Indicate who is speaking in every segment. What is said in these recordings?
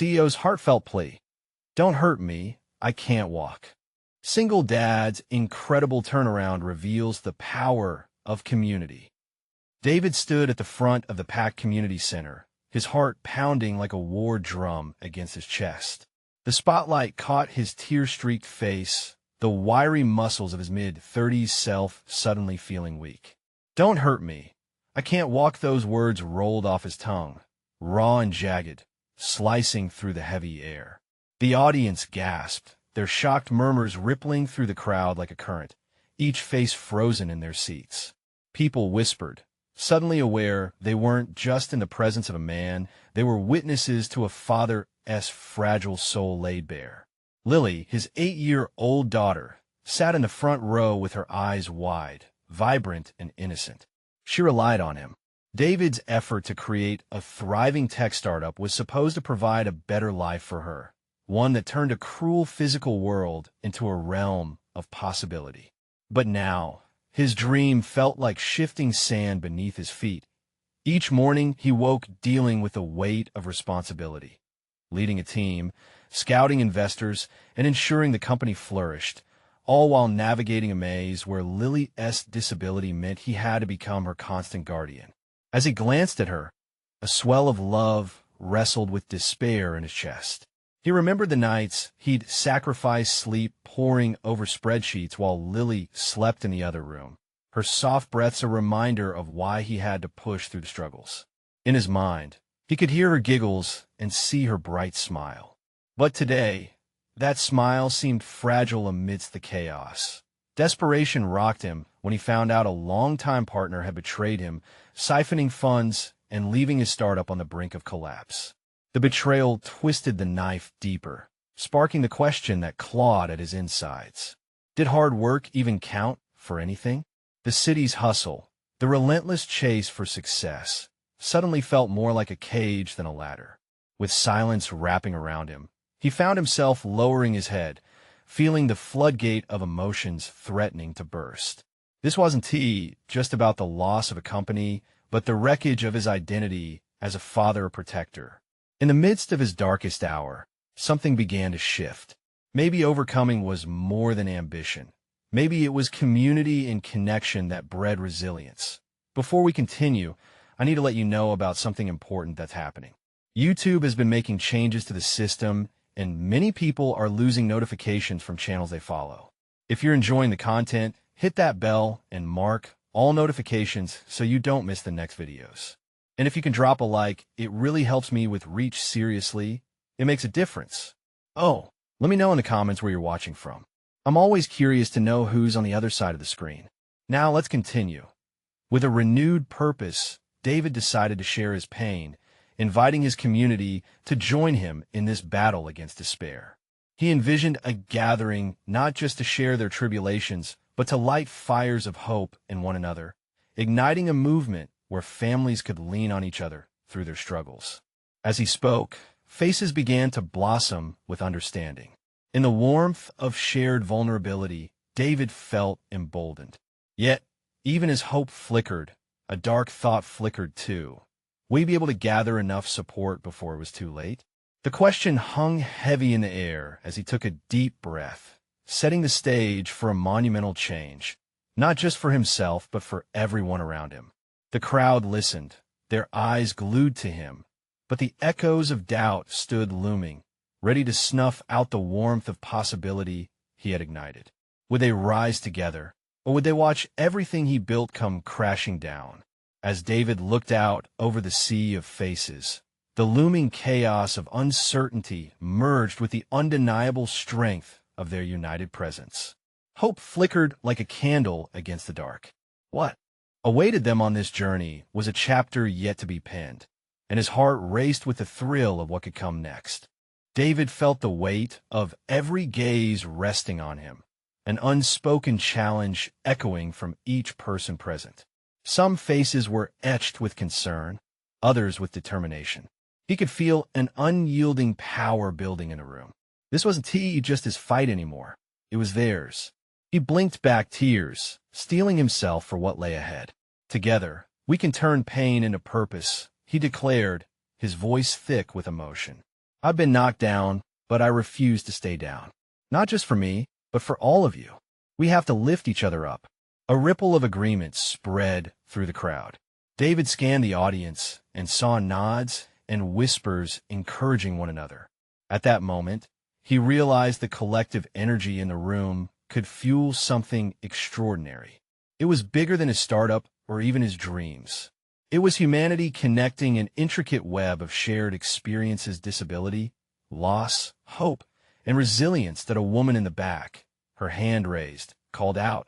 Speaker 1: CEO's heartfelt plea. Don't hurt me, I can't walk. Single dad's incredible turnaround reveals the power of community. David stood at the front of the packed community center, his heart pounding like a war drum against his chest. The spotlight caught his tear-streaked face, the wiry muscles of his mid-30s self suddenly feeling weak. Don't hurt me. I can't walk. Those words rolled off his tongue, raw and jagged, slicing through the heavy air. The audience gasped, their shocked murmurs rippling through the crowd like a current, each face frozen in their seats. People whispered, suddenly aware they weren't just in the presence of a man, they were witnesses to a father's fragile soul laid bare. Lily, his 8-year-old daughter, sat in the front row with her eyes wide, vibrant and innocent. She relied on him. David's effort to create a thriving tech startup was supposed to provide a better life for her, one that turned a cruel physical world into a realm of possibility. But now, his dream felt like shifting sand beneath his feet. Each morning, he woke dealing with the weight of responsibility, leading a team, scouting investors, and ensuring the company flourished, all while navigating a maze where Lily's disability meant he had to become her constant guardian. As he glanced at her, a swell of love wrestled with despair in his chest. He remembered the nights he'd sacrificed sleep poring over spreadsheets while Lily slept in the other room, her soft breaths a reminder of why he had to push through the struggles. In his mind, he could hear her giggles and see her bright smile. But today, that smile seemed fragile amidst the chaos. Desperation rocked him when he found out a longtime partner had betrayed him, siphoning funds and leaving his startup on the brink of collapse. The betrayal twisted the knife deeper, sparking the question that clawed at his insides. Did hard work even count for anything? The city's hustle, the relentless chase for success, suddenly felt more like a cage than a ladder. With silence wrapping around him, he found himself lowering his head, feeling the floodgate of emotions threatening to burst. This wasn't just about the loss of a company, but the wreckage of his identity as a father or protector. In the midst of his darkest hour, something began to shift. Maybe overcoming was more than ambition. Maybe it was community and connection that bred resilience. Before we continue, I need to let you know about something important that's happening. YouTube has been making changes to the system, and many people are losing notifications from channels they follow. If you're enjoying the content, hit that bell and mark all notifications so you don't miss the next videos. And if you can drop a like, it really helps me with reach. Seriously, it makes a difference. Oh, let me know in the comments where you're watching from. I'm always curious to know who's on the other side of the screen. Now let's continue. With a renewed purpose, David decided to share his pain, inviting his community to join him in this battle against despair. He envisioned a gathering not just to share their tribulations, but to light fires of hope in one another, igniting a movement where families could lean on each other through their struggles. As he spoke, faces began to blossom with understanding. In the warmth of shared vulnerability, David felt emboldened. Yet, even as hope flickered, a dark thought flickered too. Would he be able to gather enough support before it was too late? The question hung heavy in the air as he took a deep breath, setting the stage for a monumental change, not just for himself, but for everyone around him. The crowd listened, their eyes glued to him, but the echoes of doubt stood looming, ready to snuff out the warmth of possibility he had ignited. Would they rise together, or would they watch everything he built come crashing down? As David looked out over the sea of faces, the looming chaos of uncertainty merged with the undeniable strength of their united presence. Hope flickered like a candle against the dark. What awaited them on this journey was a chapter yet to be penned, and his heart raced with the thrill of what could come next. David felt the weight of every gaze resting on him, an unspoken challenge echoing from each person present. Some faces were etched with concern, others with determination. He could feel an unyielding power building in a room. This wasn't just his fight anymore. It was theirs. He blinked back tears, steeling himself for what lay ahead. Together, we can turn pain into purpose, he declared, his voice thick with emotion. I've been knocked down, but I refuse to stay down. Not just for me, but for all of you. We have to lift each other up." A ripple of agreement spread through the crowd. David scanned the audience and saw nods and whispers encouraging one another. At that moment, he realized the collective energy in the room could fuel something extraordinary. It was bigger than his startup or even his dreams. It was humanity connecting an intricate web of shared experiences: disability, loss, hope, and resilience that a woman in the back, her hand raised, called out,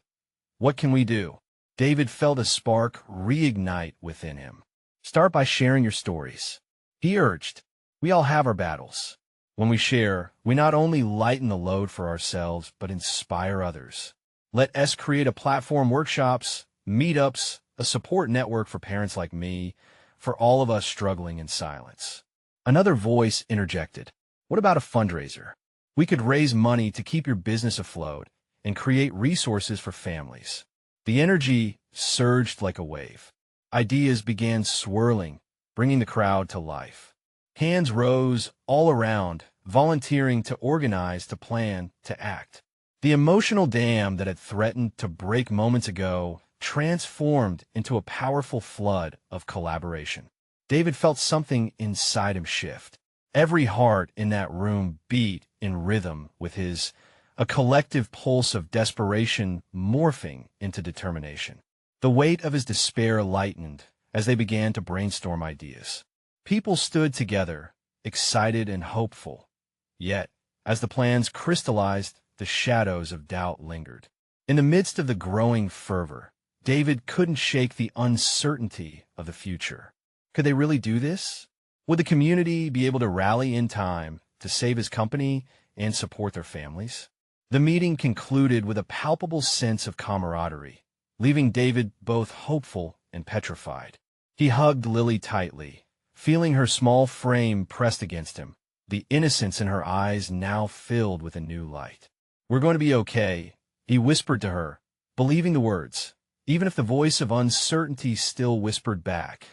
Speaker 1: "What can we do?" David felt a spark reignite within him. "Start by sharing your stories," he urged. "We all have our battles. When we share, we not only lighten the load for ourselves, but inspire others. Let us create a platform: workshops, meetups, a support network for parents like me, for all of us struggling in silence." Another voice interjected, "What about a fundraiser? We could raise money to keep your business afloat and create resources for families." The energy surged like a wave. Ideas began swirling, bringing the crowd to life. Hands rose all around, volunteering to organize, to plan, to act. The emotional dam that had threatened to break moments ago transformed into a powerful flood of collaboration. David felt something inside him shift. Every heart in that room beat in rhythm with his, a collective pulse of desperation morphing into determination. The weight of his despair lightened as they began to brainstorm ideas. People stood together, excited and hopeful. Yet, as the plans crystallized, the shadows of doubt lingered. In the midst of the growing fervor, David couldn't shake the uncertainty of the future. Could they really do this? Would the community be able to rally in time to save his company and support their families? The meeting concluded with a palpable sense of camaraderie, leaving David both hopeful and petrified. He hugged Lily tightly, feeling her small frame pressed against him, the innocence in her eyes now filled with a new light. "We're going to be okay," he whispered to her, believing the words, even if the voice of uncertainty still whispered back.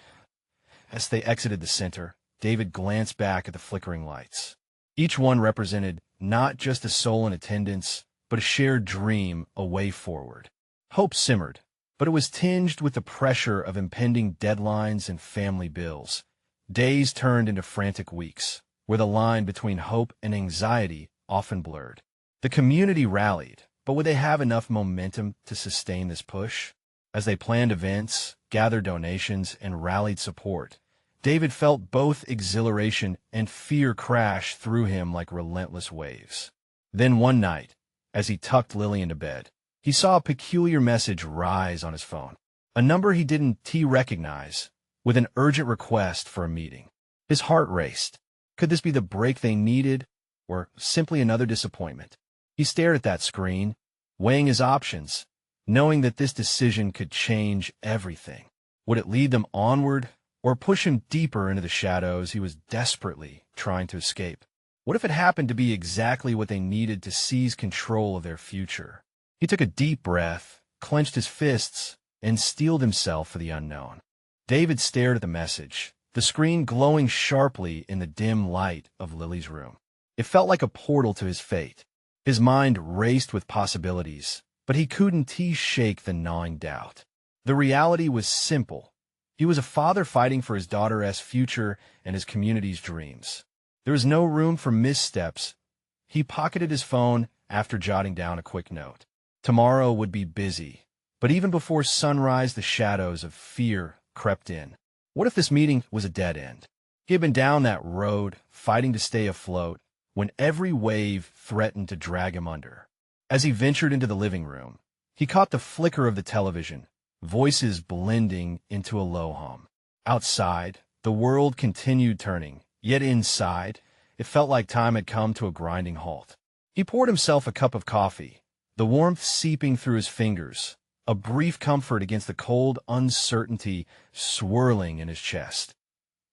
Speaker 1: As they exited the center, David glanced back at the flickering lights. Each one represented not just a soul in attendance, but a shared dream, a way forward. Hope simmered, but it was tinged with the pressure of impending deadlines and family bills. Days turned into frantic weeks, where the line between hope and anxiety often blurred. The community rallied, but would they have enough momentum to sustain this push? As they planned events, gathered donations, and rallied support, David felt both exhilaration and fear crash through him like relentless waves. Then one night, as he tucked Lily into bed, he saw a peculiar message rise on his phone. A number he didn't recognize, with an urgent request for a meeting. His heart raced. Could this be the break they needed, or simply another disappointment? He stared at that screen, weighing his options, knowing that this decision could change everything. Would it lead them onward, or push him deeper into the shadows he was desperately trying to escape? What if it happened to be exactly what they needed to seize control of their future? He took a deep breath, clenched his fists, and steeled himself for the unknown. David stared at the message, the screen glowing sharply in the dim light of Lily's room. It felt like a portal to his fate. His mind raced with possibilities, but he couldn't shake the gnawing doubt. The reality was simple. He was a father fighting for his daughter's future and his community's dreams. There was no room for missteps. He pocketed his phone after jotting down a quick note. Tomorrow would be busy, but even before sunrise, the shadows of fear crept in. What if this meeting was a dead end? He had been down that road, fighting to stay afloat, when every wave threatened to drag him under. As he ventured into the living room, he caught the flicker of the television, voices blending into a low hum. Outside, the world continued turning, yet inside, it felt like time had come to a grinding halt. He poured himself a cup of coffee, the warmth seeping through his fingers, a brief comfort against the cold uncertainty swirling in his chest.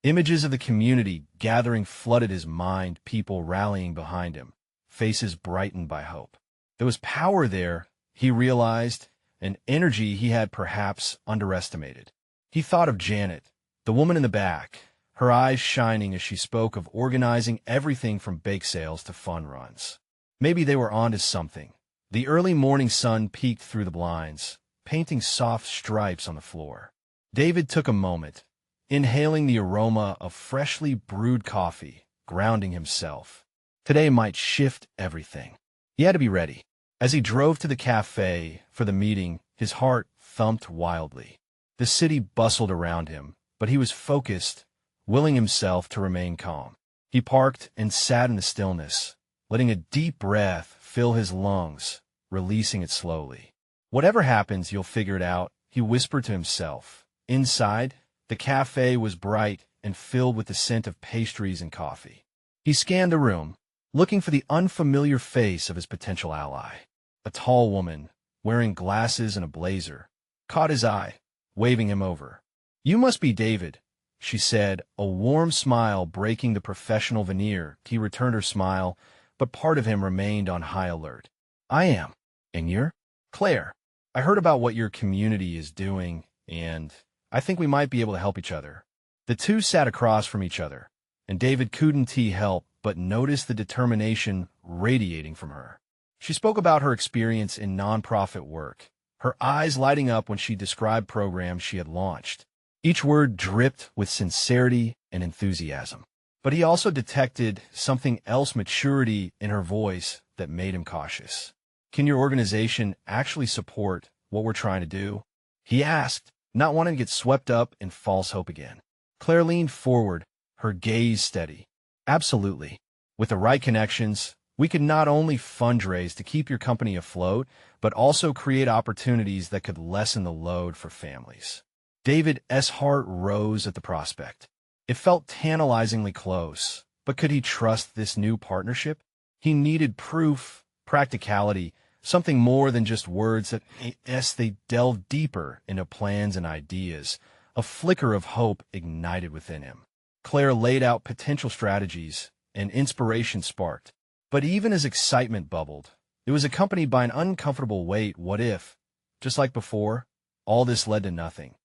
Speaker 1: Images of the community gathering flooded his mind, people rallying behind him, faces brightened by hope. There was power there, he realized, an energy he had perhaps underestimated. He thought of Janet, the woman in the back, her eyes shining as she spoke of organizing everything from bake sales to fun runs. Maybe they were onto something. The early morning sun peeked through the blinds, painting soft stripes on the floor. David took a moment, inhaling the aroma of freshly brewed coffee, grounding himself. Today might shift everything. He had to be ready. As he drove to the cafe for the meeting, his heart thumped wildly. The city bustled around him, but he was focused, willing himself to remain calm. He parked and sat in the stillness, letting a deep breath fill his lungs, releasing it slowly. Whatever happens, you'll figure it out, he whispered to himself. Inside, the cafe was bright and filled with the scent of pastries and coffee. He scanned the room, looking for the unfamiliar face of his potential ally. A tall woman, wearing glasses and a blazer, caught his eye, waving him over. "You must be David," she said, a warm smile breaking the professional veneer. He returned her smile, but part of him remained on high alert. "I am. And you're?" "Claire, I heard about what your community is doing, and I think we might be able to help each other." The two sat across from each other, and David couldn't help but noticed the determination radiating from her. She spoke about her experience in nonprofit work, her eyes lighting up when she described programs she had launched. Each word dripped with sincerity and enthusiasm. But he also detected something else, maturity in her voice that made him cautious. "Can your organization actually support what we're trying to do?" he asked, not wanting to get swept up in false hope again. Claire leaned forward, her gaze steady. "Absolutely. With the right connections, we could not only fundraise to keep your company afloat, but also create opportunities that could lessen the load for families." David's heart rose at the prospect. It felt tantalizingly close, but could he trust this new partnership? He needed proof, practicality, something more than just words that, as they delved deeper into plans and ideas, a flicker of hope ignited within him. Claire laid out potential strategies, and inspiration sparked. But even as excitement bubbled, it was accompanied by an uncomfortable weight. What if, just like before, all this led to nothing?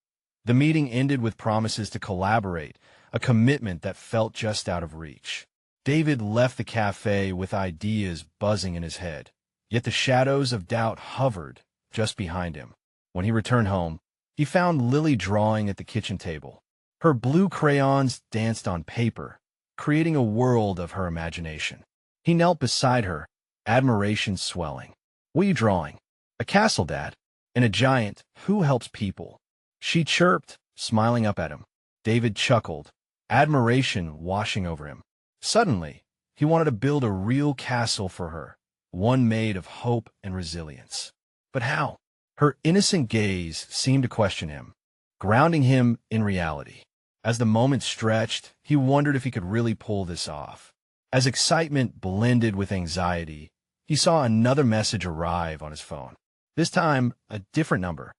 Speaker 1: The meeting ended with promises to collaborate, a commitment that felt just out of reach. David left the cafe with ideas buzzing in his head, yet the shadows of doubt hovered just behind him. When he returned home, he found Lily drawing at the kitchen table. Her blue crayons danced on paper, creating a world of her imagination. He knelt beside her, admiration swelling. "What are you drawing?" "A castle, Dad, and a giant who helps people," she chirped, smiling up at him. David chuckled, admiration washing over him. Suddenly, he wanted to build a real castle for her, one made of hope and resilience. But how? Her innocent gaze seemed to question him, grounding him in reality. As the moment stretched, he wondered if he could really pull this off. As excitement blended with anxiety, he saw another message arrive on his phone. This time, a different number.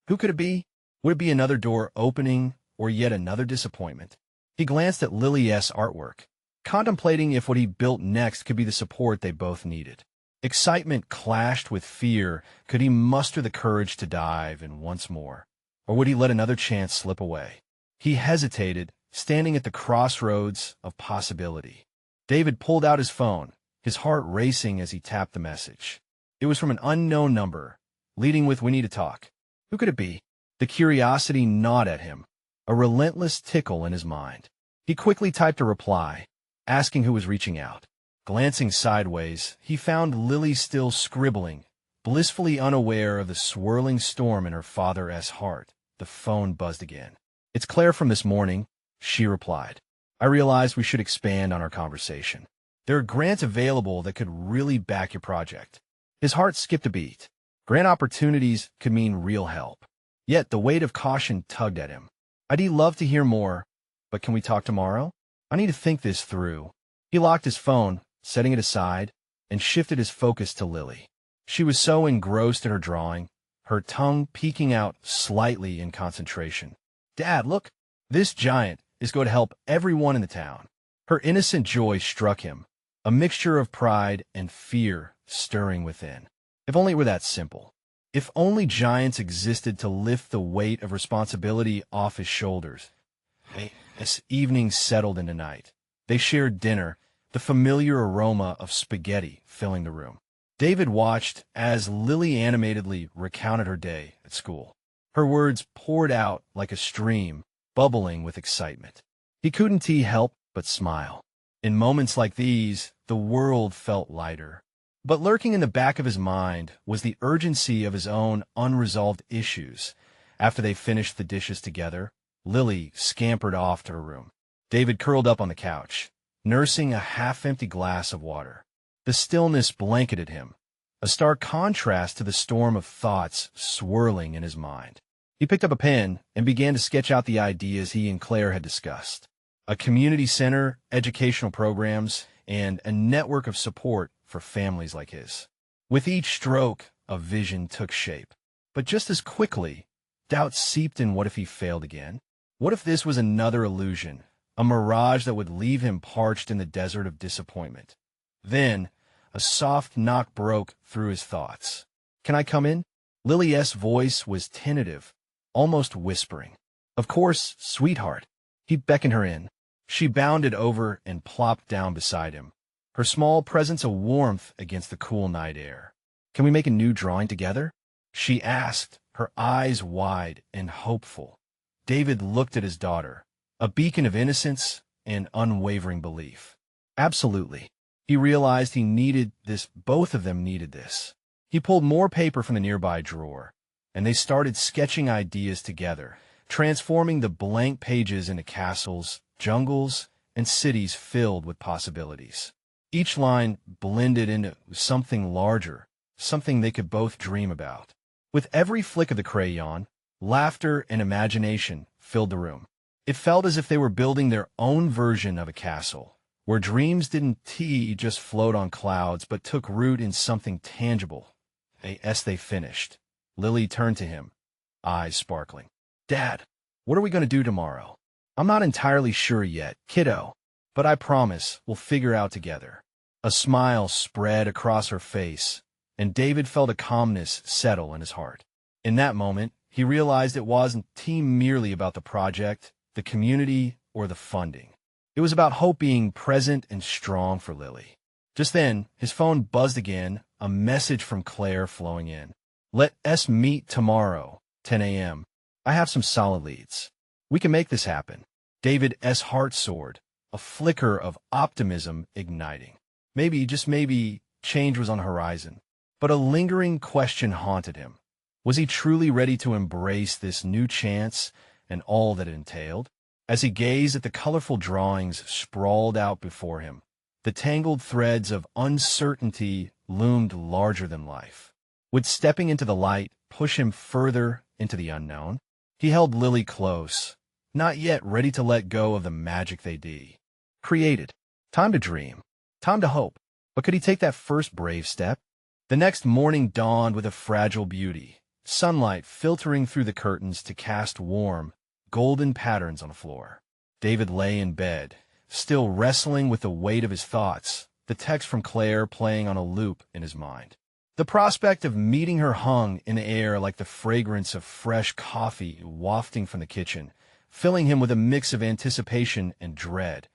Speaker 1: Who could it be? Would it be another door opening or yet another disappointment? He glanced at Lily's artwork, contemplating if what he built next could be the support they both needed. Excitement clashed with fear. Could he muster the courage to dive in once more? Or would he let another chance slip away? He hesitated, standing at the crossroads of possibility. David pulled out his phone, his heart racing as he tapped the message. It was from an unknown number, leading with "We need to talk." Who could it be? The curiosity gnawed at him, a relentless tickle in his mind. He quickly typed a reply, asking who was reaching out. Glancing sideways, he found Lily still scribbling, blissfully unaware of the swirling storm in her father's heart. The phone buzzed again. "It's Claire from this morning," she replied. "I realized we should expand on our conversation. There are grants available that could really back your project." His heart skipped a beat. Grant opportunities could mean real help. Yet the weight of caution tugged at him. "I'd love to hear more, but can we talk tomorrow? I need to think this through." He locked his phone, setting it aside, and shifted his focus to Lily. She was so engrossed in her drawing, her tongue peeking out slightly in concentration. "Dad, look, this giant is going to help everyone in the town." Her innocent joy struck him, a mixture of pride and fear stirring within. If only it were that simple. If only giants existed to lift the weight of responsibility off his shoulders. As evening settled into night, they shared dinner, the familiar aroma of spaghetti filling the room. David watched as Lily animatedly recounted her day at school. Her words poured out like a stream, bubbling with excitement. He couldn't help but smile. In moments like these, the world felt lighter. But lurking in the back of his mind was the urgency of his own unresolved issues. After they finished the dishes together, Lily scampered off to her room. David curled up on the couch, nursing a half-empty glass of water. The stillness blanketed him, a stark contrast to the storm of thoughts swirling in his mind. He picked up a pen and began to sketch out the ideas he and Claire had discussed. A community center, educational programs, and a network of support for families like his. With each stroke, a vision took shape. But just as quickly, doubt seeped in. What if he failed again? What if this was another illusion, a mirage that would leave him parched in the desert of disappointment? Then, a soft knock broke through his thoughts. "Can I come in?" Lily's voice was tentative, almost whispering. "Of course, sweetheart." He beckoned her in. She bounded over and plopped down beside him, her small presence a warmth against the cool night air. "Can we make a new drawing together?" she asked, her eyes wide and hopeful. David looked at his daughter, a beacon of innocence and unwavering belief. Absolutely. He realized he needed this. Both of them needed this. He pulled more paper from the nearby drawer, and they started sketching ideas together, transforming the blank pages into castles, jungles, and cities filled with possibilities. Each line blended into something larger, something they could both dream about. With every flick of the crayon, laughter and imagination filled the room. It felt as if they were building their own version of a castle, where dreams didn't just float on clouds, but took root in something tangible. As they finished, Lily turned to him, eyes sparkling. "Dad, what are we going to do tomorrow?" "I'm not entirely sure yet, kiddo, but I promise we'll figure out together." A smile spread across her face, and David felt a calmness settle in his heart. In that moment, he realized it wasn't merely about the project, the community, or the funding. It was about hope being present and strong for Lily. Just then, his phone buzzed again, a message from Claire flowing in. "Let us meet tomorrow, 10 a.m. I have some solid leads. We can make this happen." David's heart soared, a flicker of optimism igniting. Maybe, just maybe, change was on the horizon. But a lingering question haunted him. Was he truly ready to embrace this new chance and all that it entailed? As he gazed at the colorful drawings sprawled out before him, the tangled threads of uncertainty loomed larger than life. Would stepping into the light push him further into the unknown? He held Lily close, not yet ready to let go of the magic they created. Time to dream, time to hope. But could he take that first brave step? The next morning dawned with a fragile beauty, sunlight filtering through the curtains to cast warm, golden patterns on the floor. David lay in bed, still wrestling with the weight of his thoughts, the text from Claire playing on a loop in his mind. The prospect of meeting her hung in the air like the fragrance of fresh coffee wafting from the kitchen, filling him with a mix of anticipation and dread.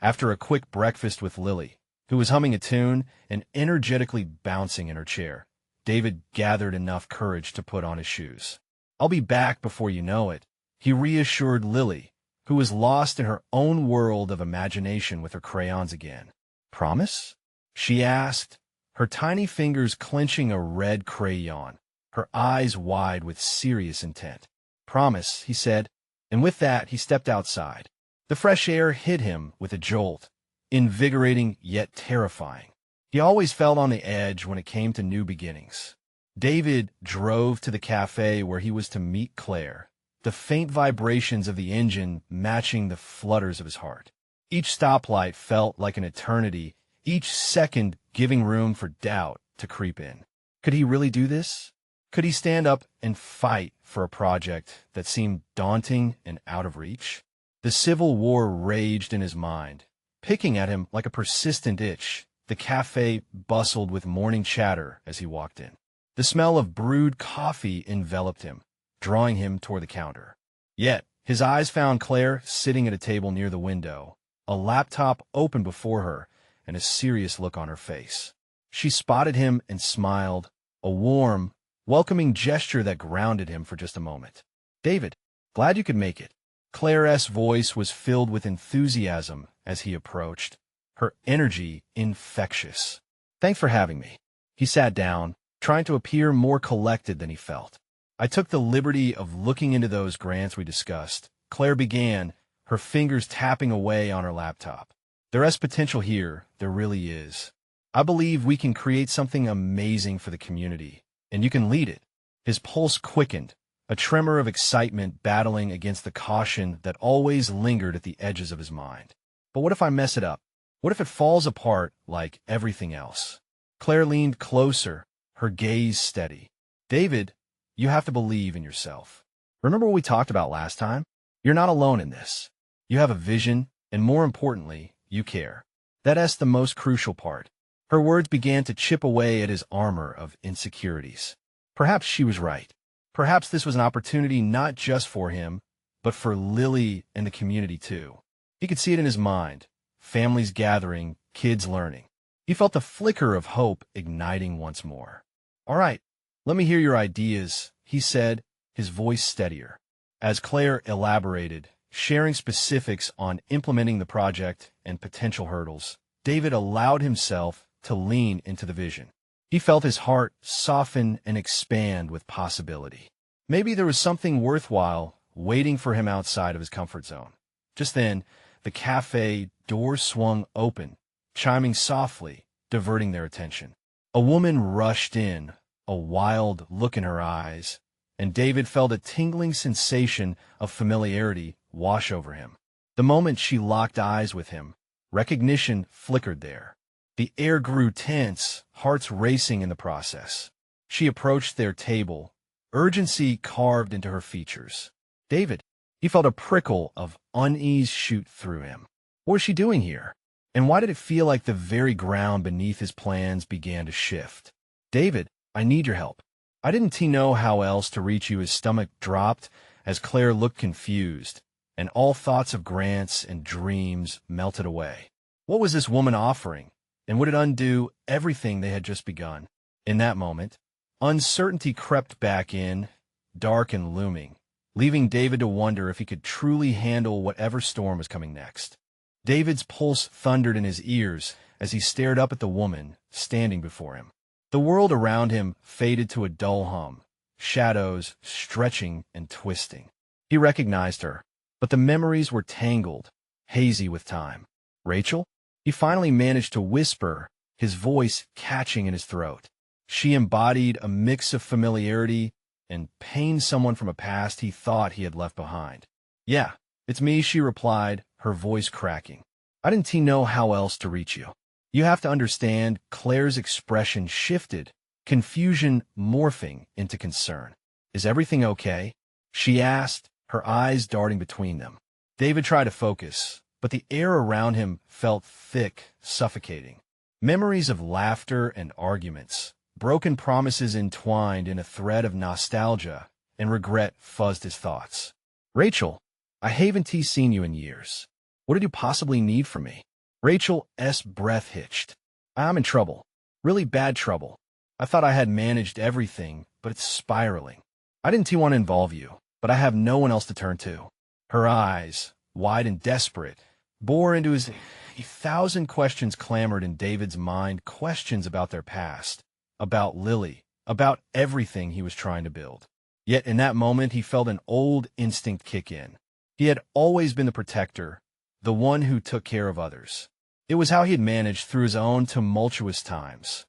Speaker 1: After a quick breakfast with Lily, who was humming a tune and energetically bouncing in her chair, David gathered enough courage to put on his shoes. "I'll be back before you know it," he reassured Lily, who was lost in her own world of imagination with her crayons again. "Promise?" she asked, her tiny fingers clenching a red crayon, her eyes wide with serious intent. "Promise," he said, and with that he stepped outside. The fresh air hit him with a jolt, invigorating yet terrifying. He always felt on the edge when it came to new beginnings. David drove to the cafe where he was to meet Claire, the faint vibrations of the engine matching the flutters of his heart. Each stoplight felt like an eternity, each second giving room for doubt to creep in. Could he really do this? Could he stand up and fight for a project that seemed daunting and out of reach? The Civil War raged in his mind, picking at him like a persistent itch. The cafe bustled with morning chatter as he walked in. The smell of brewed coffee enveloped him, drawing him toward the counter. Yet, His eyes found Claire sitting at a table near the window, a laptop open before her, and a serious look on her face. She spotted him and smiled, a warm, welcoming gesture that grounded him for just a moment. "David, glad you could make it." Claire's voice was filled with enthusiasm as he approached, her energy infectious. "Thanks for having me." He sat down, trying to appear more collected than he felt. "I took the liberty of looking into those grants we discussed," Claire began, her fingers tapping away on her laptop. "There is potential here, there really is. I believe we can create something amazing for the community, and you can lead it." His pulse quickened, a tremor of excitement battling against the caution that always lingered at the edges of his mind. "But what if I mess it up? What if it falls apart like everything else?" Claire leaned closer, her gaze steady. "David, you have to believe in yourself. Remember what we talked about last time? You're not alone in this. You have a vision, and more importantly, you care. That's the most crucial part." Her words began to chip away at his armor of insecurities. Perhaps she was right. Perhaps this was an opportunity not just for him, but for Lily and the community too. He could see it in his mind. Families gathering, kids learning. He felt the flicker of hope igniting once more. "All right, let me hear your ideas," he said, his voice steadier. As Claire elaborated, sharing specifics on implementing the project and potential hurdles, David allowed himself to lean into the vision. He felt his heart soften and expand with possibility. Maybe there was something worthwhile waiting for him outside of his comfort zone. Just then, the cafe door swung open, chiming softly, diverting their attention. A woman rushed in, a wild look in her eyes, and David felt a tingling sensation of familiarity wash over him. The moment she locked eyes with him, recognition flickered there. The air grew tense, hearts racing in the process. She approached their table, urgency carved into her features. David, he felt a prickle of unease shoot through him. What was she doing here? And why did it feel like the very ground beneath his plans began to shift? "David, I need your help." "I didn't know how else to reach you." His stomach dropped as Claire looked confused, and all thoughts of grants and dreams melted away. What was this woman offering? And would it undo everything they had just begun? In that moment, uncertainty crept back in, dark and looming, leaving David to wonder if he could truly handle whatever storm was coming next. David's pulse thundered in his ears as he stared up at the woman standing before him. The world around him faded to a dull hum, shadows stretching and twisting. He recognized her, but the memories were tangled, hazy with time. "Rachel?" He finally managed to whisper, his voice catching in his throat. She embodied a mix of familiarity and pain, someone from a past he thought he had left behind. "Yeah, it's me," she replied, her voice cracking. "I didn't know how else to reach you." "You have to understand." Claire's expression shifted, confusion morphing into concern. "Is everything okay?" she asked, her eyes darting between them. David tried to focus, but the air around him felt thick, suffocating. Memories of laughter and arguments, broken promises entwined in a thread of nostalgia and regret fuzzed his thoughts. "Rachel, I haven't seen you in years. What did you possibly need from me?" Rachel's breath hitched. "I'm in trouble. Really bad trouble. I thought I had managed everything, but it's spiraling. I didn't want to involve you, but I have no one else to turn to." Her eyes, wide and desperate, bore into his. 1,000 questions clamored in David's mind, questions about their past, about Lily, about everything he was trying to build. Yet in that moment he felt an old instinct kick in. He had always been the protector, the one who took care of others. It was how he had managed through his own tumultuous times.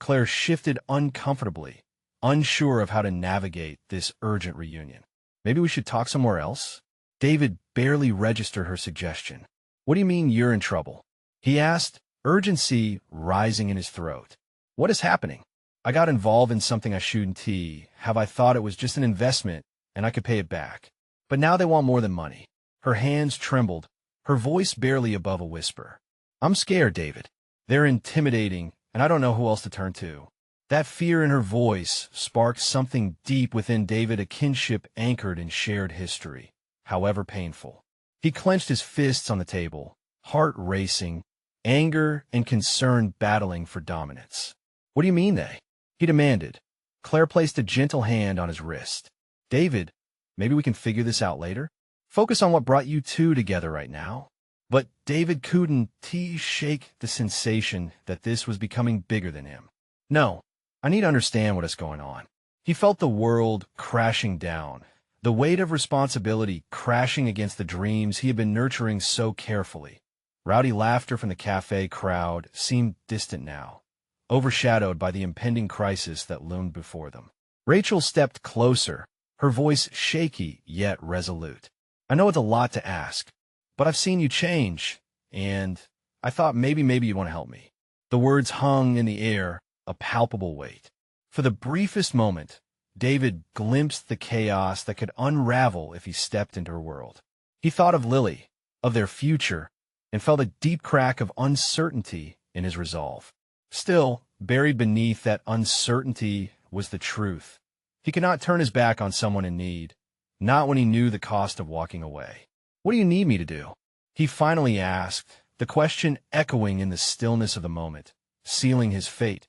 Speaker 1: Claire shifted uncomfortably, unsure of how to navigate this urgent reunion. "Maybe we should talk somewhere else?" David barely registered her suggestion. "What do you mean you're in trouble?" he asked, urgency rising in his throat. "What is happening?" "I got involved in something I shouldn't have. I thought it was just an investment and I could pay it back. But now they want more than money." Her hands trembled, her voice barely above a whisper. "I'm scared, David. They're intimidating, and I don't know who else to turn to." That fear in her voice sparked something deep within David, a kinship anchored in shared history. however painful. He clenched his fists on the table, heart racing, anger and concern battling for dominance. "What do you mean they?" he demanded. Claire placed a gentle hand on his wrist. "David, maybe we can figure this out later? Focus on what brought you two together right now." But David couldn't shake the sensation that this was becoming bigger than him. "No, I need to understand what is going on." He felt the world crashing down, the weight of responsibility crashing against the dreams he had been nurturing so carefully. Rowdy laughter from the cafe crowd seemed distant now, overshadowed by the impending crisis that loomed before them. Rachel stepped closer, her voice shaky yet resolute. "I know it's a lot to ask, but I've seen you change, and I thought maybe you want to help me." The words hung in the air, a palpable weight. For the briefest moment, David glimpsed the chaos that could unravel if he stepped into her world. He thought of Lily, of their future, and felt a deep crack of uncertainty in his resolve. Still, buried beneath that uncertainty was the truth. He could not turn his back on someone in need, not when he knew the cost of walking away. "What do you need me to do?" he finally asked, the question echoing in the stillness of the moment, sealing his fate.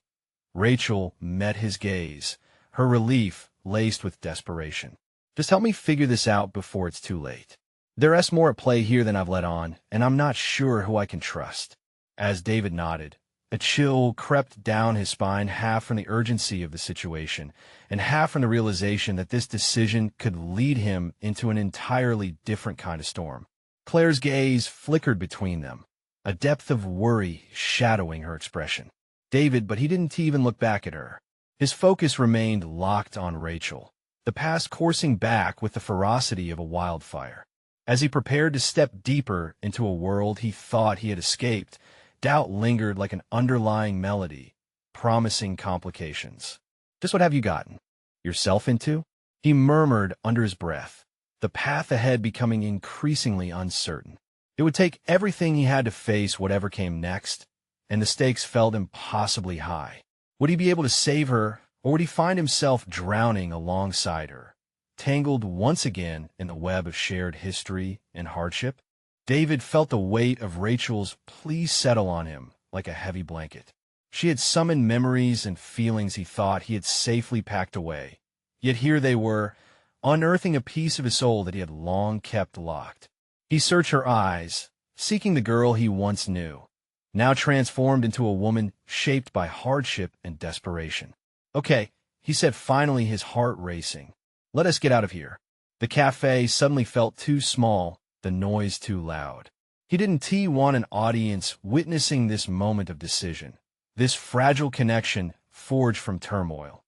Speaker 1: Rachel met his gaze, her relief laced with desperation. "Just help me figure this out before it's too late. There's more at play here than I've let on, and I'm not sure who I can trust." As David nodded, a chill crept down his spine, half from the urgency of the situation, and half from the realization that this decision could lead him into an entirely different kind of storm. Claire's gaze flickered between them, a depth of worry shadowing her expression. David, but he didn't even look back at her. His focus remained locked on Rachel, the past coursing back with the ferocity of a wildfire. As he prepared to step deeper into a world he thought he had escaped, doubt lingered like an underlying melody, promising complications. "Just what have you gotten yourself into?" he murmured under his breath, the path ahead becoming increasingly uncertain. It would take everything he had to face whatever came next, and the stakes felt impossibly high. Would he be able to save her, or would he find himself drowning alongside her, tangled once again in the web of shared history and hardship? David felt the weight of Rachel's "please settle" on him like a heavy blanket. She had summoned memories and feelings he thought he had safely packed away, yet here they were, unearthing a piece of his soul that he had long kept locked. He searched her eyes, seeking the girl he once knew, now transformed into a woman shaped by hardship and desperation. "Okay," he said, finally, his heart racing. "Let us get out of here." The cafe suddenly felt too small, the noise too loud. He didn't want an audience witnessing this moment of decision, this fragile connection forged from turmoil.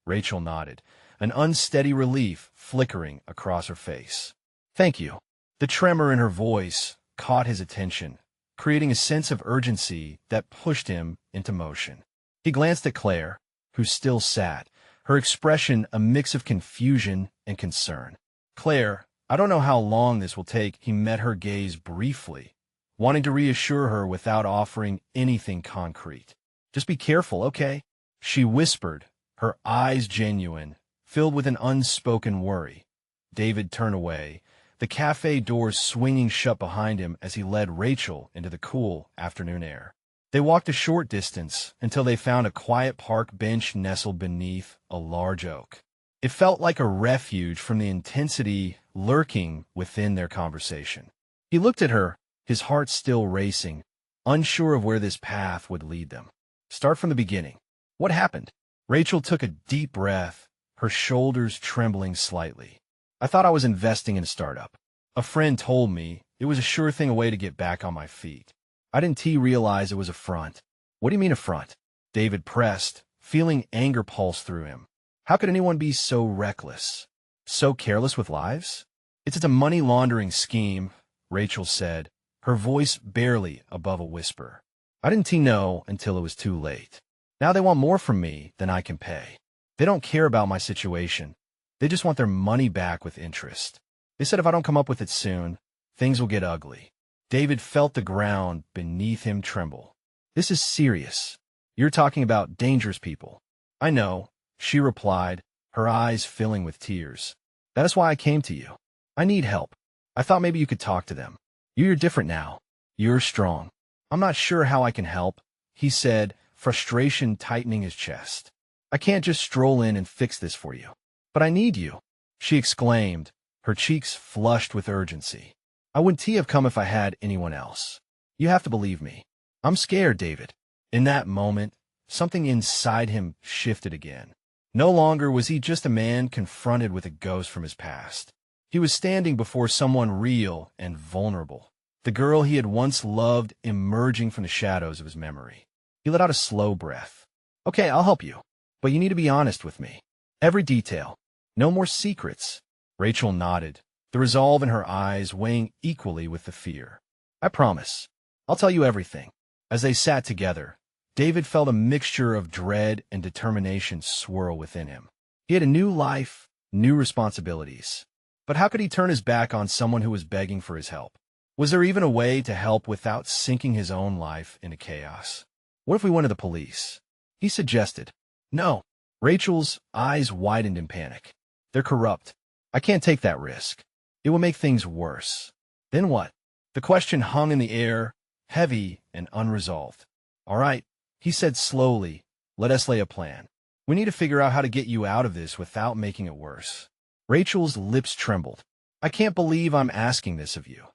Speaker 1: Rachel nodded, an unsteady relief flickering across her face. "Thank you." The tremor in her voice caught his attention, creating a sense of urgency that pushed him into motion. He glanced at Claire, who still sat, her expression a mix of confusion and concern. "Claire, I don't know how long this will take." He met her gaze briefly, wanting to reassure her without offering anything concrete. "Just be careful, okay?" she whispered, her eyes genuine, filled with an unspoken worry. David turned away, the cafe doors swinging shut behind him as he led Rachel into the cool afternoon air. They walked a short distance until they found a quiet park bench nestled beneath a large oak. It felt like a refuge from the intensity lurking within their conversation. He looked at her, his heart still racing, unsure of where this path would lead them. "Start from the beginning. What happened?" Rachel took a deep breath, her shoulders trembling slightly. "I thought I was investing in a startup. A friend told me it was a sure thing, a way to get back on my feet. I didn't realize it was a front." "What do you mean a front?" David pressed, feeling anger pulse through him. How could anyone be so reckless, so careless with lives? "It's a money laundering scheme," Rachel said, her voice barely above a whisper. "I didn't know until it was too late. Now they want more from me than I can pay. They don't care about my situation. They just want their money back with interest. They said if I don't come up with it soon, things will get ugly." David felt the ground beneath him tremble. "This is serious. You're talking about dangerous people." "I know," she replied, her eyes filling with tears. "That is why I came to you. I need help. I thought maybe you could talk to them. You're different now. You're strong. I'm not sure how I can help, he said, frustration tightening his chest. I can't just stroll in and fix this for you. But I need you, she exclaimed, her cheeks flushed with urgency. I wouldn't have come if I had anyone else. You have to believe me. I'm scared, David. In that moment, something inside him shifted again. No longer was he just a man confronted with a ghost from his past. He was standing before someone real and vulnerable, the girl he had once loved emerging from the shadows of his memory. He let out a slow breath. Okay, I'll help you, but you need to be honest with me. Every detail. No more secrets. Rachel nodded, the resolve in her eyes weighing equally with the fear. I promise. I'll tell you everything. As they sat together, David felt a mixture of dread and determination swirl within him. He had a new life, new responsibilities. But how could he turn his back on someone who was begging for his help? Was there even a way to help without sinking his own life into chaos? What if we went to the police? He suggested. No. Rachel's eyes widened in panic. They're corrupt. I can't take that risk. It will make things worse. Then what? The question hung in the air, heavy and unresolved. All right, he said slowly, let us lay a plan. We need to figure out how to get you out of this without making it worse. Rachel's lips trembled. I can't believe I'm asking this of you.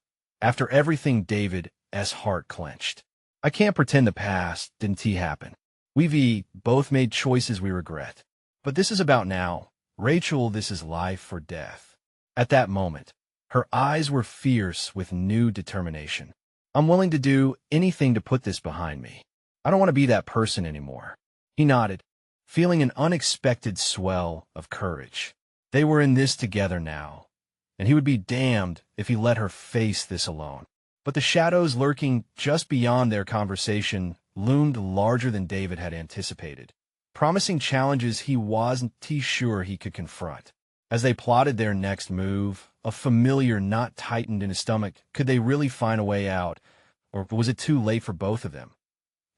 Speaker 1: After everything, David's heart clenched. I can't pretend the past didn't happen. We've both made choices we regret. But this is about now. Rachel, this is life or death. At that moment, her eyes were fierce with new determination. I'm willing to do anything to put this behind me. I don't want to be that person anymore. He nodded, feeling an unexpected swell of courage. They were in this together now, and he would be damned if he let her face this alone. But the shadows lurking just beyond their conversation loomed larger than David had anticipated, promising challenges he wasn't sure he could confront. As they plotted their next move, a familiar knot tightened in his stomach. Could they really find a way out, or was it too late for both of them?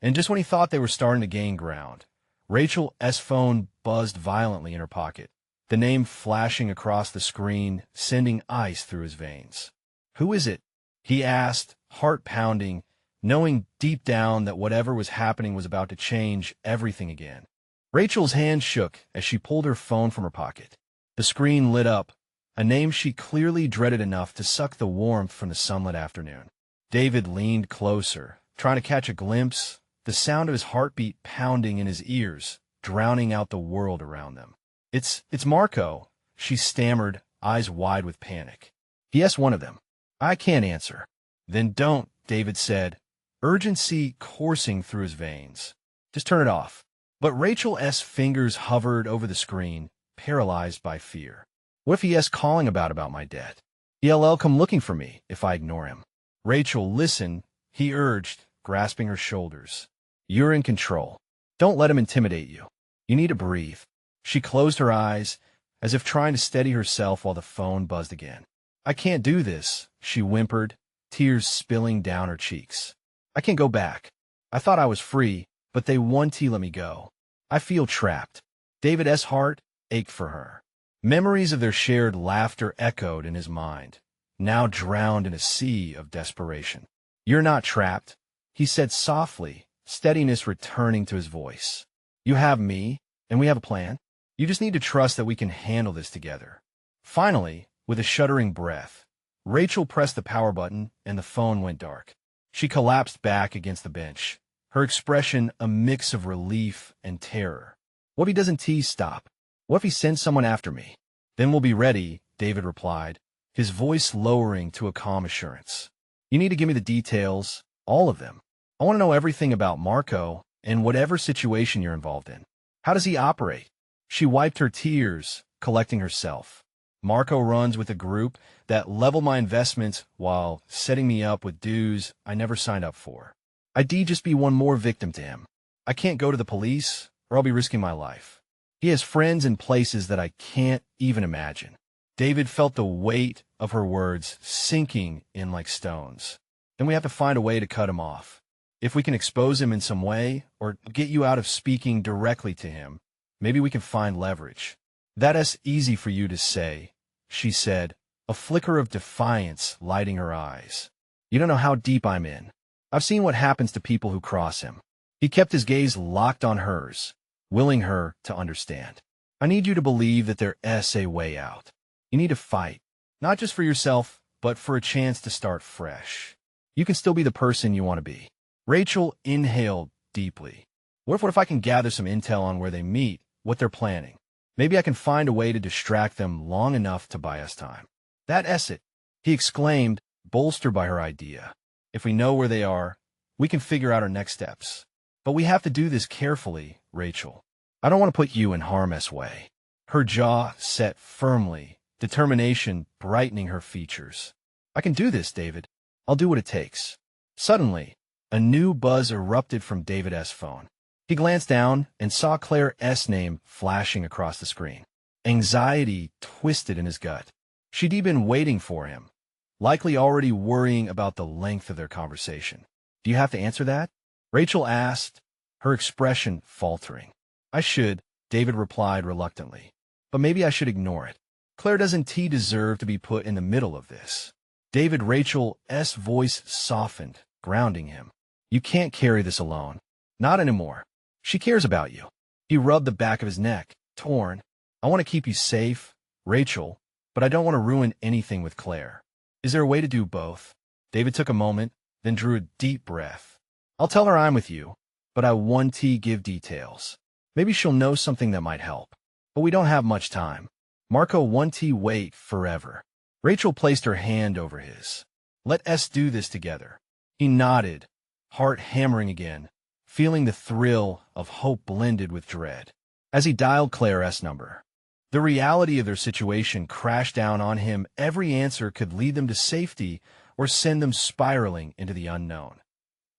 Speaker 1: And just when he thought they were starting to gain ground, Rachel's phone buzzed violently in her pocket, the name flashing across the screen, sending ice through his veins. Who is it? He asked, heart pounding, knowing deep down that whatever was happening was about to change everything again. Rachel's hand shook as she pulled her phone from her pocket. The screen lit up, a name she clearly dreaded enough to suck the warmth from the sunlit afternoon. David leaned closer, trying to catch a glimpse, the sound of his heartbeat pounding in his ears, drowning out the world around them. It's Marco, she stammered, eyes wide with panic. Yes, one of them. I can't answer. Then don't, David said, urgency coursing through his veins. Just turn it off. But Rachel's fingers hovered over the screen, paralyzed by fear. What if he's calling about my debt? He'll come looking for me if I ignore him. Rachel, listen, he urged, grasping her shoulders. You're in control. Don't let him intimidate you. You need to breathe. She closed her eyes, as if trying to steady herself while the phone buzzed again. I can't do this, she whimpered, tears spilling down her cheeks. I can't go back. I thought I was free, but they won't let me go. I feel trapped. David's heart ached for her. Memories of their shared laughter echoed in his mind, now drowned in a sea of desperation. You're not trapped, he said softly, steadiness returning to his voice. You have me, and we have a plan. You just need to trust that we can handle this together. Finally, with a shuddering breath, Rachel pressed the power button and the phone went dark. She collapsed back against the bench, her expression a mix of relief and terror. What if he doesn't stop? What if he sends someone after me? Then we'll be ready, David replied, his voice lowering to a calm assurance. You need to give me the details, all of them. I want to know everything about Marco and whatever situation you're involved in. How does he operate? She wiped her tears, collecting herself. Marco runs with a group that leveled my investments while setting me up with dues I never signed up for. I'd just be one more victim to him. I can't go to the police, or I'll be risking my life. He has friends in places that I can't even imagine. David felt the weight of her words sinking in like stones. Then we have to find a way to cut him off. If we can expose him in some way, or get you out of speaking directly to him, maybe we can find leverage. That's easy for you to say, she said, a flicker of defiance lighting her eyes. You don't know how deep I'm in. I've seen what happens to people who cross him. He kept his gaze locked on hers, willing her to understand. I need you to believe that there's a way out. You need to fight, not just for yourself, but for a chance to start fresh. You can still be the person you want to be. Rachel inhaled deeply. What if I can gather some intel on where they meet, what they're planning? Maybe I can find a way to distract them long enough to buy us time. That's it, he exclaimed, bolstered by her idea. If we know where they are, we can figure out our next steps. But we have to do this carefully, Rachel. I don't want to put you in harm's way. Her jaw set firmly, determination brightening her features. I can do this, David. I'll do what it takes. Suddenly, a new buzz erupted from David's phone. He glanced down and saw Claire's name flashing across the screen. Anxiety twisted in his gut. She'd been waiting for him, likely already worrying about the length of their conversation. Do you have to answer that? Rachel asked, her expression faltering. I should, David replied reluctantly. But maybe I should ignore it. Claire doesn't deserve to be put in the middle of this. Rachel's voice softened, grounding him. You can't carry this alone. Not anymore. She cares about you. He rubbed the back of his neck, torn. I want to keep you safe, Rachel, but I don't want to ruin anything with Claire. Is there a way to do both? David took a moment, then drew a deep breath. I'll tell her I'm with you, but I want to give details. Maybe she'll know something that might help. But we don't have much time. Marco won't wait forever. Rachel placed her hand over his. Let's do this together. He nodded, heart hammering again, feeling the thrill of hope blended with dread. As he dialed Claire's number, the reality of their situation crashed down on him. Every answer could lead them to safety or send them spiraling into the unknown.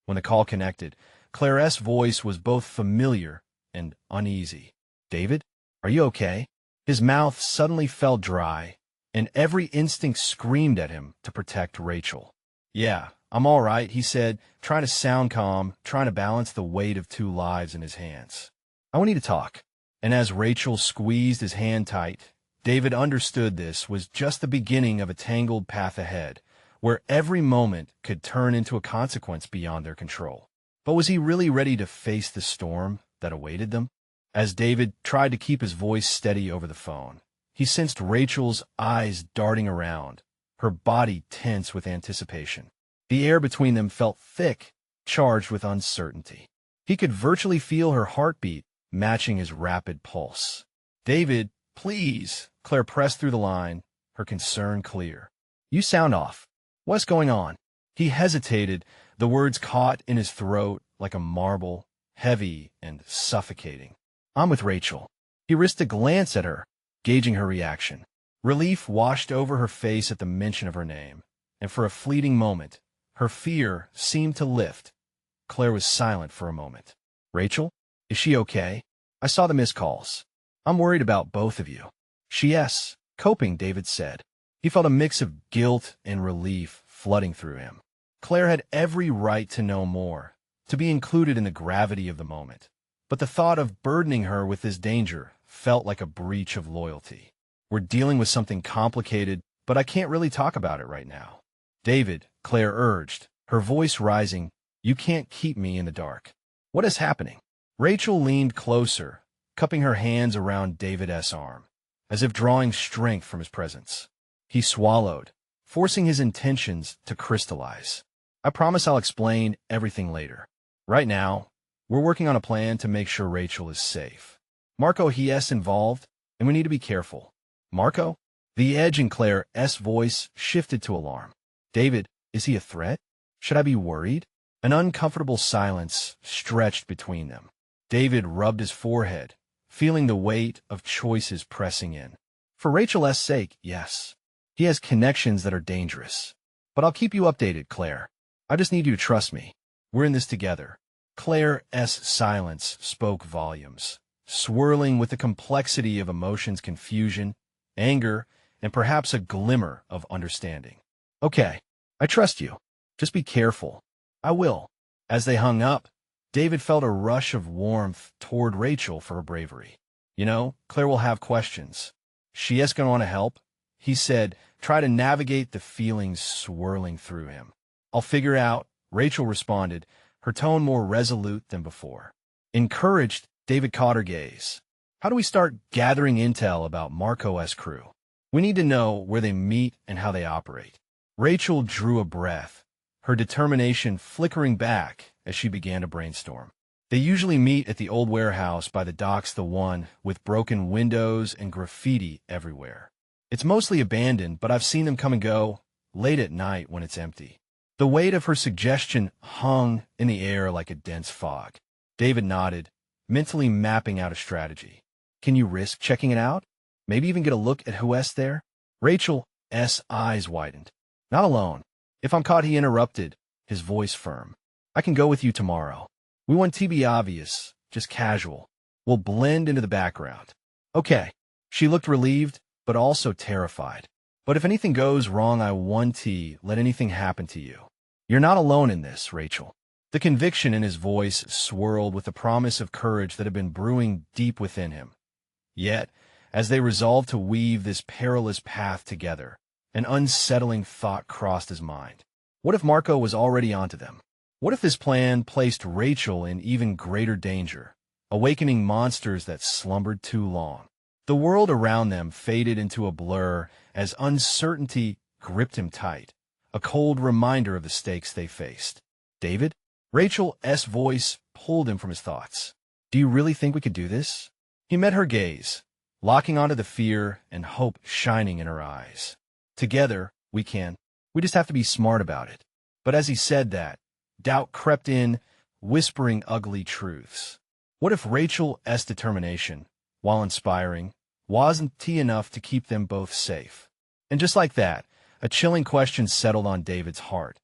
Speaker 1: When the call connected, Claire's voice was both familiar and uneasy. David, are you okay? His mouth suddenly felt dry, and every instinct screamed at him to protect Rachel. Yeah, I'm all right, he said, trying to sound calm, trying to balance the weight of two lives in his hands. I want you to talk. And as Rachel squeezed his hand tight, David understood this was just the beginning of a tangled path ahead, where every moment could turn into a consequence beyond their control. But was he really ready to face the storm that awaited them? As David tried to keep his voice steady over the phone, he sensed Rachel's eyes darting around, her body tense with anticipation. The air between them felt thick, charged with uncertainty. He could virtually feel her heartbeat matching his rapid pulse. David, please, Claire pressed through the line, her concern clear. You sound off. What's going on? He hesitated, the words caught in his throat like a marble, heavy and suffocating. I'm with Rachel. He risked a glance at her, gauging her reaction. Relief washed over her face at the mention of her name, and for a fleeting moment, her fear seemed to lift. Claire was silent for a moment. Rachel? Is she okay? I saw the missed calls. I'm worried about both of you. Yes, coping, David said. He felt a mix of guilt and relief flooding through him. Claire had every right to know more, to be included in the gravity of the moment. But the thought of burdening her with this danger felt like a breach of loyalty. We're dealing with something complicated, but I can't really talk about it right now. David, Claire urged, her voice rising, you can't keep me in the dark. What is happening? Rachel leaned closer, cupping her hands around David's arm, as if drawing strength from his presence. He swallowed, forcing his intentions to crystallize. I promise I'll explain everything later. Right now, we're working on a plan to make sure Rachel is safe. Marco, he's involved, and we need to be careful. Marco? The edge in Claire's voice shifted to alarm. David, is he a threat? Should I be worried? An uncomfortable silence stretched between them. David rubbed his forehead, feeling the weight of choices pressing in. For Rachel's sake, yes. He has connections that are dangerous. But I'll keep you updated, Claire. I just need you to trust me. We're in this together. Claire's silence spoke volumes, swirling with the complexity of emotions, confusion, anger, and perhaps a glimmer of understanding. Okay, I trust you. Just be careful. I will. As they hung up, David felt a rush of warmth toward Rachel for her bravery. You know, Claire will have questions. She is going to want to help, he said, try to navigate the feelings swirling through him. I'll figure out, Rachel responded, her tone more resolute than before. Encouraged, David caught her gaze. How do we start gathering intel about Marco's crew? We need to know where they meet and how they operate. Rachel drew a breath, her determination flickering back as she began to brainstorm. They usually meet at the old warehouse by the docks, the one with broken windows and graffiti everywhere. It's mostly abandoned, but I've seen them come and go late at night when it's empty. The weight of her suggestion hung in the air like a dense fog. David nodded, mentally mapping out a strategy. Can you risk checking it out? Maybe even get a look at who's there? Rachel's eyes widened. Not alone. If I'm caught, he interrupted, his voice firm. I can go with you tomorrow. We want to be obvious, just casual. We'll blend into the background. Okay. She looked relieved, but also terrified. But if anything goes wrong, I won't let anything happen to you. You're not alone in this, Rachel. The conviction in his voice swirled with the promise of courage that had been brewing deep within him. Yet, as they resolved to weave this perilous path together, an unsettling thought crossed his mind. What if Marco was already onto them? What if this plan placed Rachel in even greater danger, awakening monsters that slumbered too long? The world around them faded into a blur as uncertainty gripped him tight, a cold reminder of the stakes they faced. David? Rachel's voice pulled him from his thoughts. Do you really think we could do this? He met her gaze, locking onto the fear and hope shining in her eyes. Together, we can. We just have to be smart about it. But as he said that, doubt crept in, whispering ugly truths. What if Rachel's determination, while inspiring, wasn't enough to keep them both safe? And just like that, a chilling question settled on David's heart.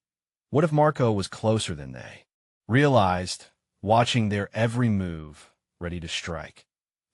Speaker 1: What if Marco was closer than they realized, watching their every move, ready to strike?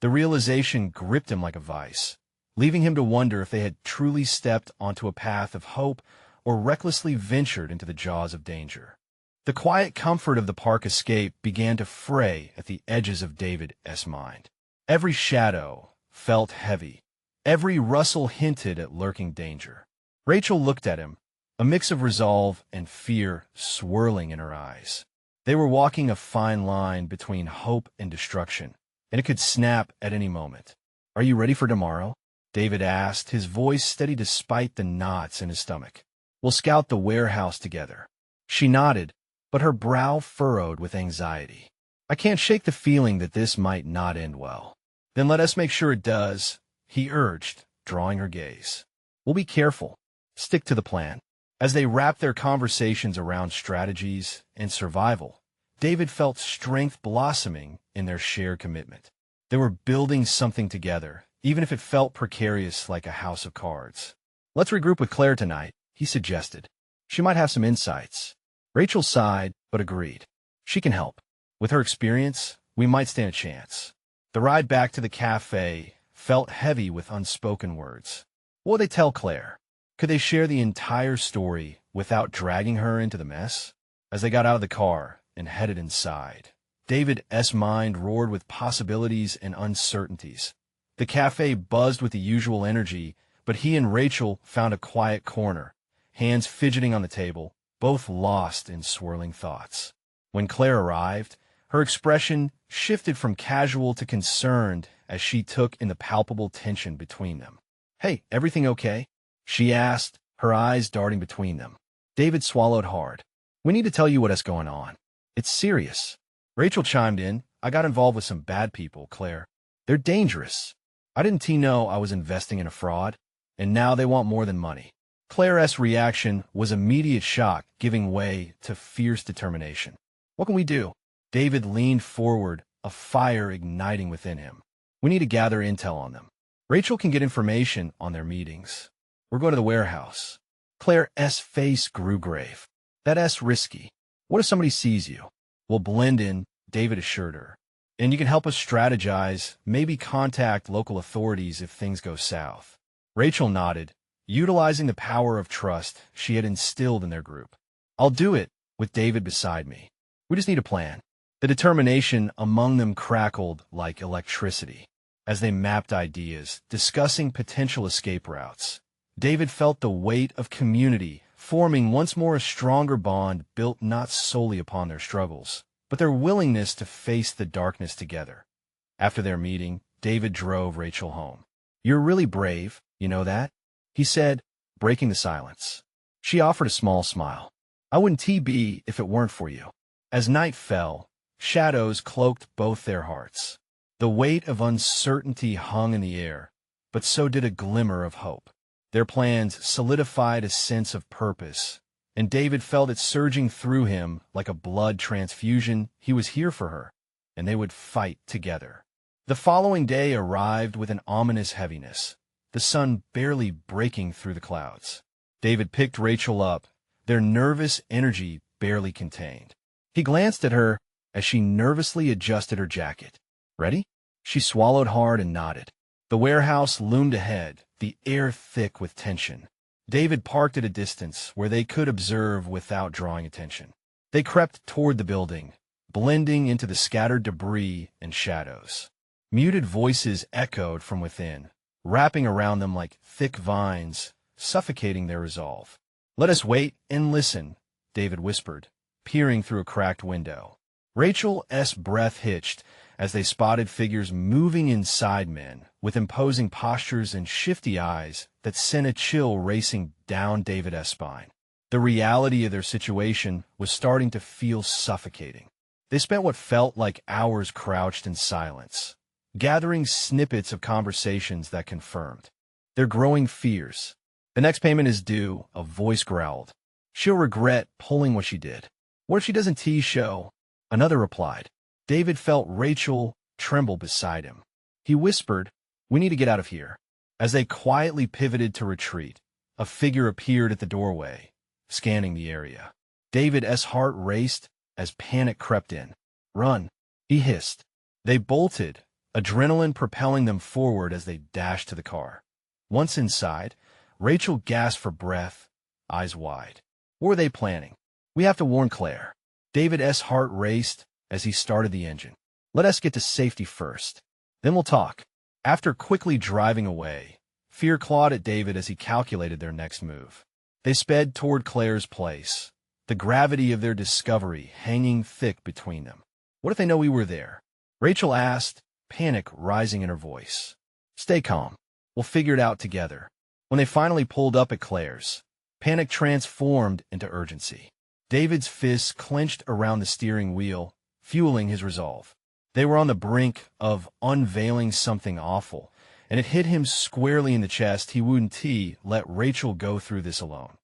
Speaker 1: The realization gripped him like a vice, leaving him to wonder if they had truly stepped onto a path of hope or recklessly ventured into the jaws of danger. The quiet comfort of the park escape began to fray at the edges of David's mind. Every shadow felt heavy. Every rustle hinted at lurking danger. Rachel looked at him, a mix of resolve and fear swirling in her eyes. They were walking a fine line between hope and destruction, and it could snap at any moment. Are you ready for tomorrow? David asked, his voice steady despite the knots in his stomach. We'll scout the warehouse together. She nodded, but her brow furrowed with anxiety. I can't shake the feeling that this might not end well. Then let us make sure it does, he urged, drawing her gaze. We'll be careful. Stick to the plan. As they wrapped their conversations around strategies and survival, David felt strength blossoming in their shared commitment. They were building something together, even if it felt precarious like a house of cards. Let's regroup with Claire tonight, he suggested. She might have some insights. Rachel sighed, but agreed. She can help. With her experience, we might stand a chance. The ride back to the cafe felt heavy with unspoken words. What would they tell Claire? Could they share the entire story without dragging her into the mess? As they got out of the car and headed inside, David's mind roared with possibilities and uncertainties. The cafe buzzed with the usual energy, but he and Rachel found a quiet corner, hands fidgeting on the table, both lost in swirling thoughts. When Claire arrived, her expression shifted from casual to concerned as she took in the palpable tension between them. Hey, everything okay? She asked, her eyes darting between them. David swallowed hard. We need to tell you what's going on. It's serious. Rachel chimed in. I got involved with some bad people, Claire. They're dangerous. I didn't know I was investing in a fraud, and now they want more than money. Claire's reaction was immediate shock, giving way to fierce determination. What can we do? David leaned forward, a fire igniting within him. We need to gather intel on them. Rachel can get information on their meetings. We're going to the warehouse. Claire's face grew grave. That's risky. What if somebody sees you? We'll blend in, David assured her. And you can help us strategize, maybe contact local authorities if things go south. Rachel nodded, utilizing the power of trust she had instilled in their group. I'll do it, with David beside me. We just need a plan. The determination among them crackled like electricity as they mapped ideas, discussing potential escape routes. David felt the weight of community, forming once more a stronger bond built not solely upon their struggles, but their willingness to face the darkness together. After their meeting, David drove Rachel home. "You're really brave, you know that?" he said, breaking the silence. She offered a small smile. "I wouldn't be if it weren't for you." As night fell, shadows cloaked both their hearts. The weight of uncertainty hung in the air, but so did a glimmer of hope. Their plans solidified a sense of purpose, and David felt it surging through him like a blood transfusion. He was here for her, and they would fight together. The following day arrived with an ominous heaviness, the sun barely breaking through the clouds. David picked Rachel up, their nervous energy barely contained. He glanced at her as she nervously adjusted her jacket. "Ready?" She swallowed hard and nodded. The warehouse loomed ahead, the air thick with tension. David parked at a distance where they could observe without drawing attention. They crept toward the building, blending into the scattered debris and shadows. Muted voices echoed from within, wrapping around them like thick vines, suffocating their resolve. "Let us wait and listen," David whispered, peering through a cracked window. Rachel's breath hitched as they spotted figures moving inside men, with imposing postures and shifty eyes that sent a chill racing down David's spine. The reality of their situation was starting to feel suffocating. They spent what felt like hours crouched in silence, gathering snippets of conversations that confirmed their growing fears. "The next payment is due," a voice growled. "She'll regret pulling what she did. What if she doesn't show?" Another replied. David felt Rachel tremble beside him. He whispered, "We need to get out of here." As they quietly pivoted to retreat, a figure appeared at the doorway, scanning the area. David's heart raced as panic crept in. "Run," he hissed. They bolted, adrenaline propelling them forward as they dashed to the car. Once inside, Rachel gasped for breath, eyes wide. What were they planning? "We have to warn Claire." David's heart raced as he started the engine. "Let us get to safety first. Then we'll talk." After quickly driving away, fear clawed at David as he calculated their next move. They sped toward Claire's place, the gravity of their discovery hanging thick between them. "What if they know we were there?" Rachel asked, panic rising in her voice. "Stay calm. We'll figure it out together." When they finally pulled up at Claire's, panic transformed into urgency. David's fists clenched around the steering wheel, fueling his resolve. They were on the brink of unveiling something awful, and it hit him squarely in the chest. He wouldn't let Rachel go through this alone.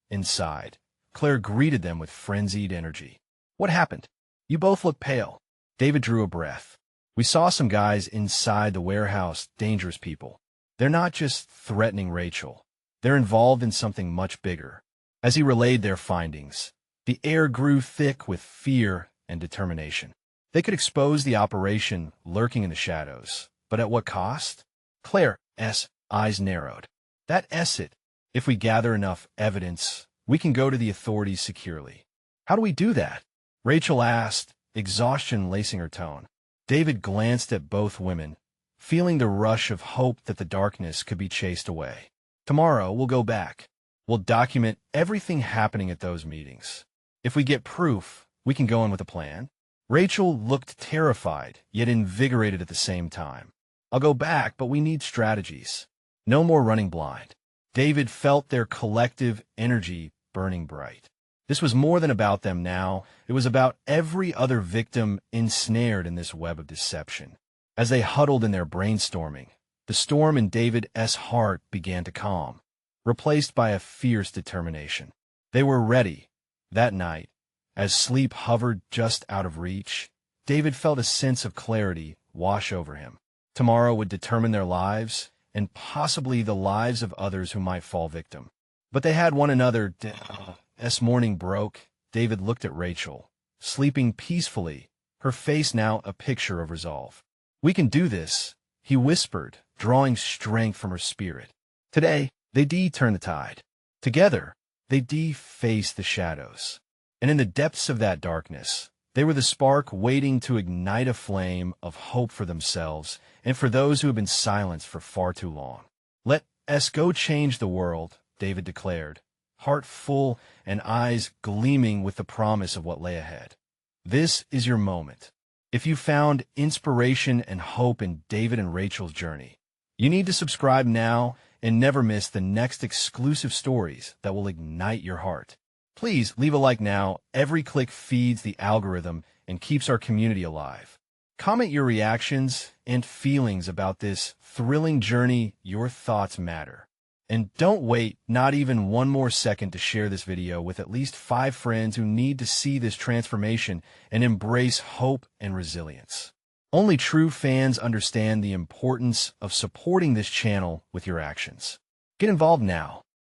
Speaker 1: Inside, Claire greeted them with frenzied energy. "What happened? You both look pale." David drew a breath. "We saw some guys inside the warehouse, dangerous people. They're not just threatening Rachel. They're involved in something much bigger." As he relayed their findings, the air grew thick with fear and determination. They could expose the operation lurking in the shadows, but at what cost? Claire's eyes narrowed. "That's it. If we gather enough evidence, we can go to the authorities securely." "How do we do that?" Rachel asked, exhaustion lacing her tone. David glanced at both women, feeling the rush of hope that the darkness could be chased away. "Tomorrow we'll go back. We'll document everything happening at those meetings. If we get proof, we can go in with a plan." Rachel looked terrified, yet invigorated at the same time. "I'll go back, but we need strategies. No more running blind." David felt their collective energy burning bright. This was more than about them now. It was about every other victim ensnared in this web of deception. As they huddled in their brainstorming, the storm in David's heart began to calm, replaced by a fierce determination. They were ready. That night, as sleep hovered just out of reach, David felt a sense of clarity wash over him. Tomorrow would determine their lives, and possibly the lives of others who might fall victim. But they had one another. As morning broke, David looked at Rachel, sleeping peacefully, her face now a picture of resolve. "We can do this," he whispered, drawing strength from her spirit. Today, they turn the tide. Together, they face the shadows. And in the depths of that darkness, they were the spark waiting to ignite a flame of hope for themselves and for those who have been silenced for far too long. Let Let's go change the world, David declared, heart full and eyes gleaming with the promise of what lay ahead. This is your moment. If you found inspiration and hope in David and Rachel's journey, you need to subscribe now and never miss the next exclusive stories that will ignite your heart. Please leave a like now. Every click feeds the algorithm and keeps our community alive. Comment your reactions and feelings about this thrilling journey. Your thoughts matter. And don't wait not even one more second to share this video with at least 5 friends who need to see this transformation and embrace hope and resilience. Only true fans understand the importance of supporting this channel with your actions. Get involved now.